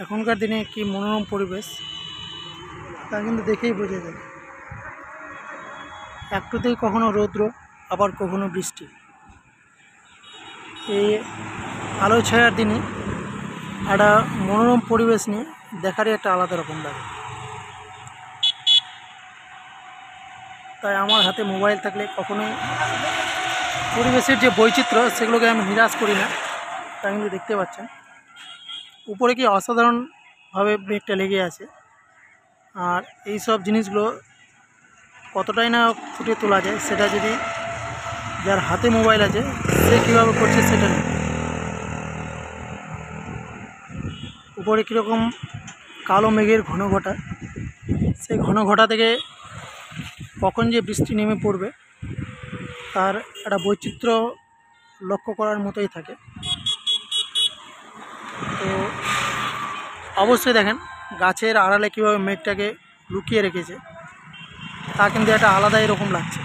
এখনকার দিনে কি মনোরম পরিবেশ তা কিন্তু দেখেই বোঝা যায়। একটুতেই কখনো রৌদ্র, আবার কখনো বৃষ্টি। এই আলো ছায়ার দিনে একটা মনোরম পরিবেশ নিয়ে দেখারই একটা আলাদা রকম লাগে। তাই আমার হাতে মোবাইল থাকলে কখনোই পরিবেশের যে বৈচিত্র্য সেগুলোকে আমি নিরাশ করি না। তা কিন্তু দেখতে পাচ্ছেন উপরে কি অসাধারণভাবে মেঘটা লেগে আছে। আর এই সব জিনিসগুলো কতটাই না ফুটিয়ে তোলা যায় সেটা যদি যার হাতে মোবাইল আছে সে কীভাবে করছে সেটা নেই। উপরে কীরকম কালো মেঘের ঘন ঘটা, সেই ঘন ঘটা থেকে কখন যে বৃষ্টি নেমে পড়বে তার একটা বৈচিত্র্য লক্ষ্য করার মতোই থাকে। তো অবশ্যই দেখেন গাছের আড়ালে কীভাবে মেঘটাকে লুকিয়ে রেখেছে, তা কিন্তু একটা আলাদা এরকম লাগছে।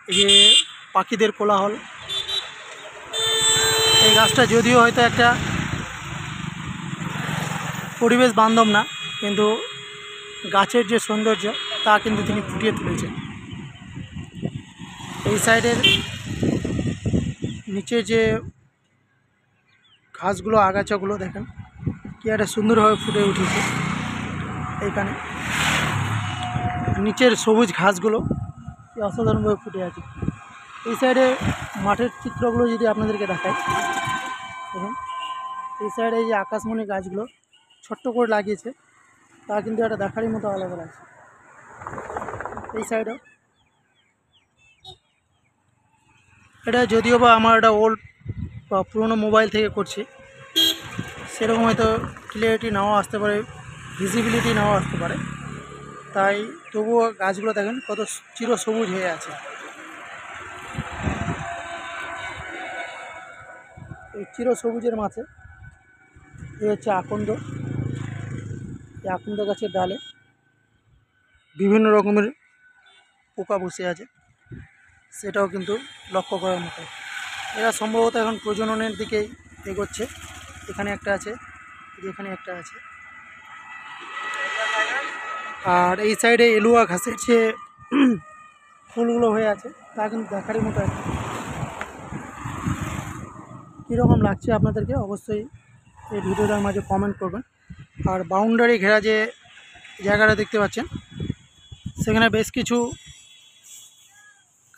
এই যে পাখিদের কোলাহল, এই গাছটা যদিও হয়তো একটা পরিবেশ বান্ধব না, কিন্তু গাছের যে সৌন্দর্য তা কিন্তু তিনি ফুটিয়ে তুলেছেন। এই সাইডের নিচে যে ঘাসগুলো, আগাছাগুলো দেখেন কি একটা সুন্দরভাবে ফুটে উঠেছে। এইখানে নিচের সবুজ ঘাসগুলো কি অসাধারণভাবে ফুটে আছে। এই সাইডে মাঠের চিত্রগুলো যদি আপনাদেরকে দেখায়, দেখুন এই সাইডে এই যে আকাশমণি গাছগুলো ছোট্ট করে লাগিয়েছে, তা কিন্তু একটা দেখারই মতো আলাদা লাগছে। এই সাইডেও এটা যদিও বা আমার একটা ওল্ড বা পুরোনো মোবাইল থেকে করছি, সেরকম হয়তো ক্লিয়ারিটি নাও আসতে পারে, ভিজিবিলিটি নাও আসতে পারে, তাই তবুও গাছগুলো দেখেন কত চিরসবুজ হয়ে আছে। এই চিরসবুজের মাঝে এই হচ্ছে আকন্দ। এই আকন্দ গাছের ডালে বিভিন্ন রকমের পোকা বসে আছে, সেটাও কিন্তু লক্ষ্য করার মতো। এরা সম্ভবত এখন প্রজননের দিকেই এগোচ্ছে। এখানে একটা আছে, যেখানে একটা আছে। আর এই সাইডে এলুয়া ঘাসের যে ফুলগুলো হয়ে আছে তা কিন্তু দেখারই মতো আছে। কীরকম লাগছে আপনাদেরকে অবশ্যই এই ভিডিওটার মাঝে কমেন্ট করবেন। আর বাউন্ডারি ঘেরা যে জায়গাটা দেখতে পাচ্ছেন, সেখানে বেশ কিছু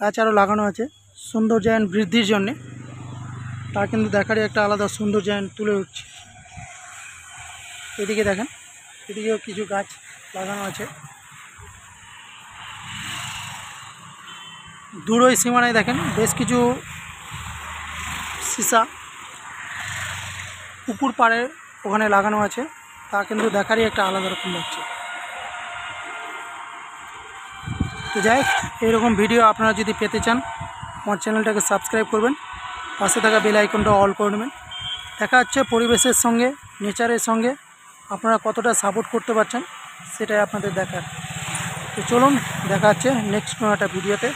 গাছ আরও লাগানো আছে সৌন্দর্যায়ন বৃদ্ধির জন্যে। তা কিন্তু দেখারই একটা আলাদা সৌন্দর্যায়ন তুলে উঠছে। এদিকে দেখেন, এদিকেও কিছু গাছ লাগানো আছে। দূর ওই সীমানায় দেখেন বেশ কিছু সীসা পুকুর পাড়ে ওখানে লাগানো আছে, তা কিন্তু দেখারই একটা আলাদা রকম লাগছে। তো যাই হোক, এইরকম ভিডিও আপনারা যদি পেতে চান আমার চ্যানেলটাকে সাবস্ক্রাইব করবেন, পাশে থাকা বেল আইকনটা অল করে নেবেন। দেখা হচ্ছে পরিবেশের সঙ্গে, নেচারের সঙ্গে আপনারা কতটা সাপোর্ট করতে পারছেন সেটাই আপনাদের দেখার। তো চলুন, দেখা হচ্ছে নেক্সট কোনো একটা ভিডিওতে।